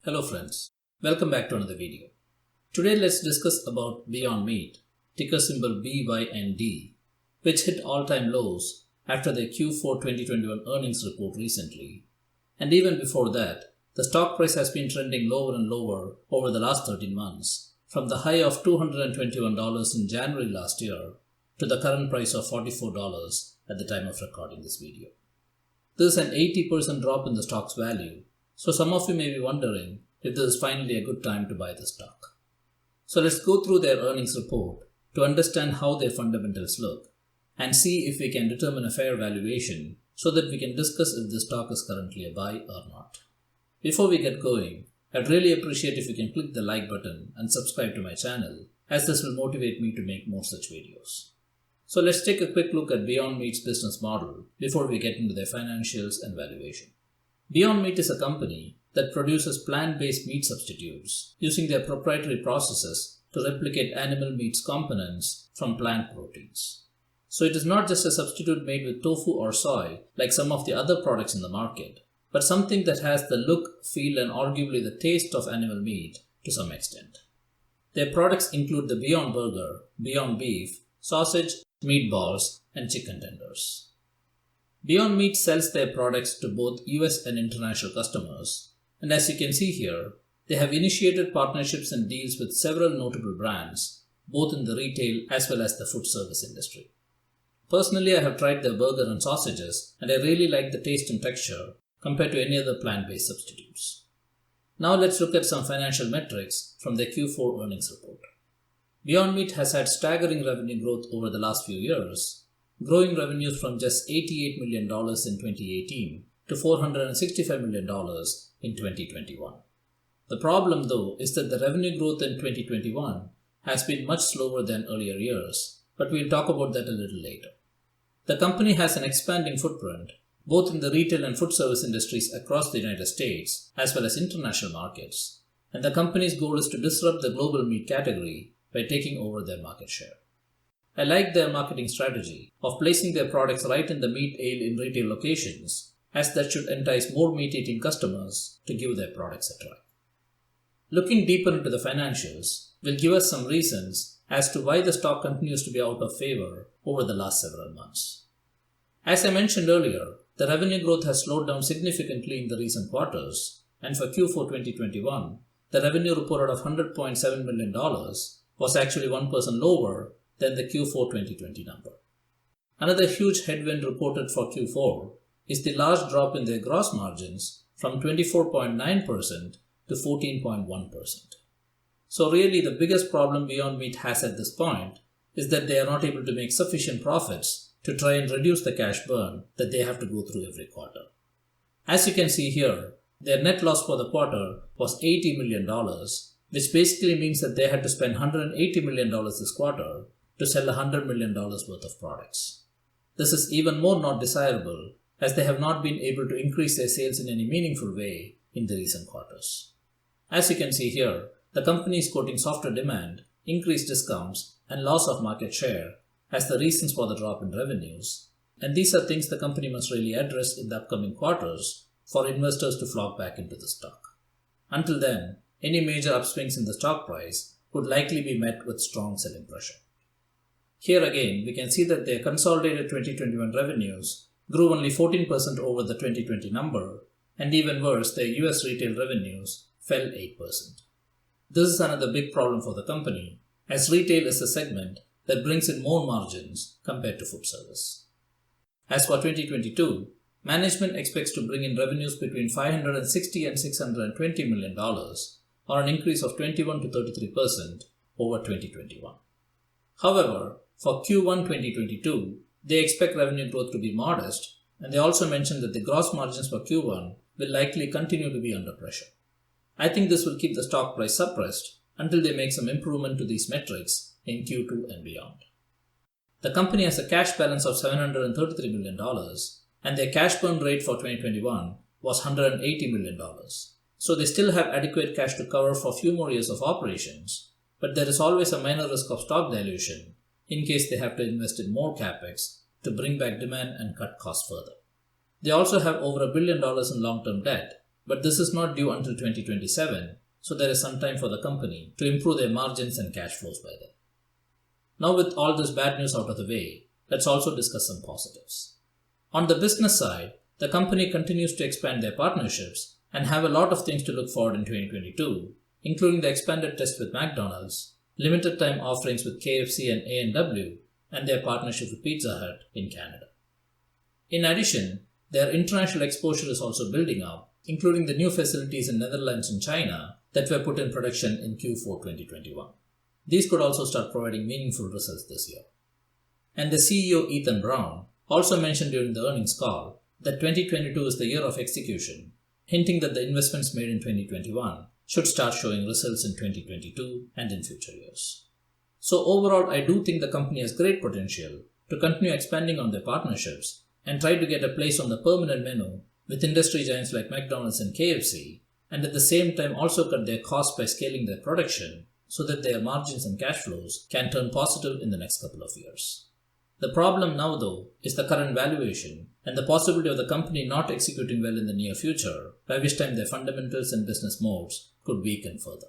Hello friends, welcome back to another video. Today let's discuss about Beyond Meat, ticker symbol BYND, which hit all-time lows after their Q4 2021 earnings report recently. And even before that, the stock price has been trending lower and lower over the last 13 months, from the high of $221 in January last year to the current price of $44 at the time of recording this video. This is an 80% drop in the stock's value, so some of you may be wondering if this is finally a good time to buy the stock. So let's go through their earnings report to understand how their fundamentals look and see if we can determine a fair valuation so that we can discuss if the stock is currently a buy or not. Before we get going, I'd really appreciate if you can click the like button and subscribe to my channel, as this will motivate me to make more such videos. So let's take a quick look at Beyond Meat's business model before we get into their financials and valuation. Beyond Meat is a company that produces plant-based meat substitutes using their proprietary processes to replicate animal meat's components from plant proteins. So it is not just a substitute made with tofu or soy like some of the other products in the market, but something that has the look, feel, and arguably the taste of animal meat to some extent. Their products include the Beyond Burger, Beyond Beef, sausage, meatballs, and chicken tenders. Beyond Meat sells their products to both US and international customers, and as you can see here, they have initiated partnerships and deals with several notable brands, both in the retail as well as the food service industry. Personally, I have tried their burger and sausages, and I really like the taste and texture compared to any other plant-based substitutes. Now let's look at some financial metrics from their Q4 earnings report. Beyond Meat has had staggering revenue growth over the last few years, growing revenues from just $88 million in 2018 to $465 million in 2021. The problem, though, is that the revenue growth in 2021 has been much slower than earlier years, but we'll talk about that a little later. The company has an expanding footprint, both in the retail and food service industries across the United States, as well as international markets, and the company's goal is to disrupt the global meat category by taking over their market share. I like their marketing strategy of placing their products right in the meat aisle in retail locations, as that should entice more meat-eating customers to give their products a try. Looking deeper into the financials will give us some reasons as to why the stock continues to be out of favor over the last several months. As I mentioned earlier, the revenue growth has slowed down significantly in the recent quarters, and for Q4 2021, the revenue reported of $100.7 million was actually 1% lower than the Q4 2020 number. Another huge headwind reported for Q4 is the large drop in their gross margins from 24.9% to 14.1%. So really the biggest problem Beyond Meat has at this point is that they are not able to make sufficient profits to try and reduce the cash burn that they have to go through every quarter. As you can see here, their net loss for the quarter was $80 million, which basically means that they had to spend $180 million this quarter to sell $100 million worth of products. This is even more not desirable as they have not been able to increase their sales in any meaningful way in the recent quarters. As you can see here, the company is quoting softer demand, increased discounts, and loss of market share as the reasons for the drop in revenues, and these are things the company must really address in the upcoming quarters for investors to flock back into the stock. Until then, any major upswings in the stock price would likely be met with strong selling pressure. Here again, we can see that their consolidated 2021 revenues grew only 14% over the 2020 number, and even worse, their US retail revenues fell 8%. This is another big problem for the company, as retail is a segment that brings in more margins compared to food service. As for 2022, management expects to bring in revenues between $560 and $620 million, or an increase of 21 to 33% over 2021. However, for Q1 2022, they expect revenue growth to be modest, and they also mentioned that the gross margins for Q1 will likely continue to be under pressure. I think this will keep the stock price suppressed until they make some improvement to these metrics in Q2 and beyond. The company has a cash balance of $733 million, and their cash burn rate for 2021 was $180 million. So they still have adequate cash to cover for a few more years of operations, but there is always a minor risk of stock dilution in case they have to invest in more capex to bring back demand and cut costs further. They also have over $1 billion in long-term debt, but this is not due until 2027, so there is some time for the company to improve their margins and cash flows by then. Now with all this bad news out of the way, let's also discuss some positives. On the business side, the company continues to expand their partnerships and have a lot of things to look forward in 2022, including the expanded test with McDonald's, limited time offerings with KFC and A&W, and their partnership with Pizza Hut in Canada. In addition, their international exposure is also building up, including the new facilities in Netherlands and China that were put in production in Q4 2021. These could also start providing meaningful results this year. And the CEO Ethan Brown also mentioned during the earnings call that 2022 is the year of execution, hinting that the investments made in 2021 should start showing results in 2022 and in future years. So overall, I do think the company has great potential to continue expanding on their partnerships and try to get a place on the permanent menu with industry giants like McDonald's and KFC, and at the same time also cut their costs by scaling their production so that their margins and cash flows can turn positive in the next couple of years. The problem now though is the current valuation and the possibility of the company not executing well in the near future, by which time their fundamentals and business modes could weaken further.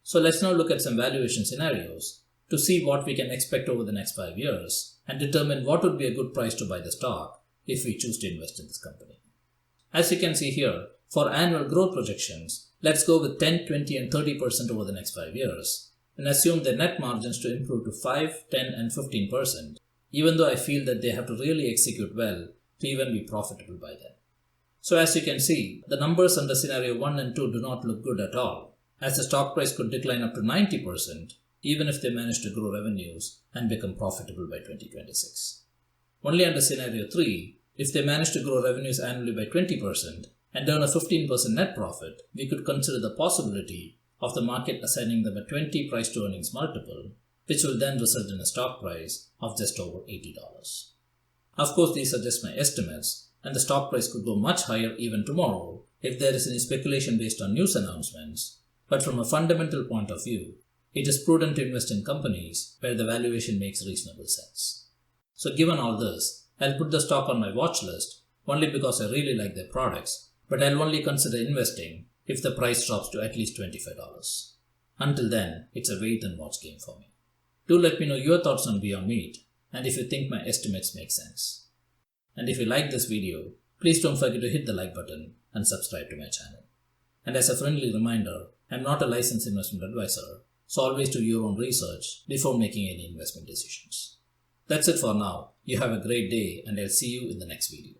So let's now look at some valuation scenarios to see what we can expect over the next 5 years and determine what would be a good price to buy the stock if we choose to invest in this company. As you can see here, for annual growth projections, let's go with 10, 20 and 30% over the next 5 years and assume their net margins to improve to 5, 10 and 15%, even though I feel that they have to really execute well to even be profitable by then. So as you can see, the numbers under scenario 1 and 2 do not look good at all, as the stock price could decline up to 90% even if they manage to grow revenues and become profitable by 2026. Only under scenario 3, if they manage to grow revenues annually by 20% and earn a 15% net profit, we could consider the possibility of the market assigning them a 20 price to earnings multiple, which will then result in a stock price of just over $80. Of course, these are just my estimates, and the stock price could go much higher even tomorrow if there is any speculation based on news announcements, but from a fundamental point of view, it is prudent to invest in companies where the valuation makes reasonable sense. So given all this, I'll put the stock on my watch list only because I really like their products, but I'll only consider investing if the price drops to at least $25. Until then, it's a wait and watch game for me. Do let me know your thoughts on Beyond Meat and if you think my estimates make sense. And if you like this video, please don't forget to hit the like button and subscribe to my channel. And as a friendly reminder, I'm not a licensed investment advisor, so always do your own research before making any investment decisions. That's it for now. You have a great day and I'll see you in the next video.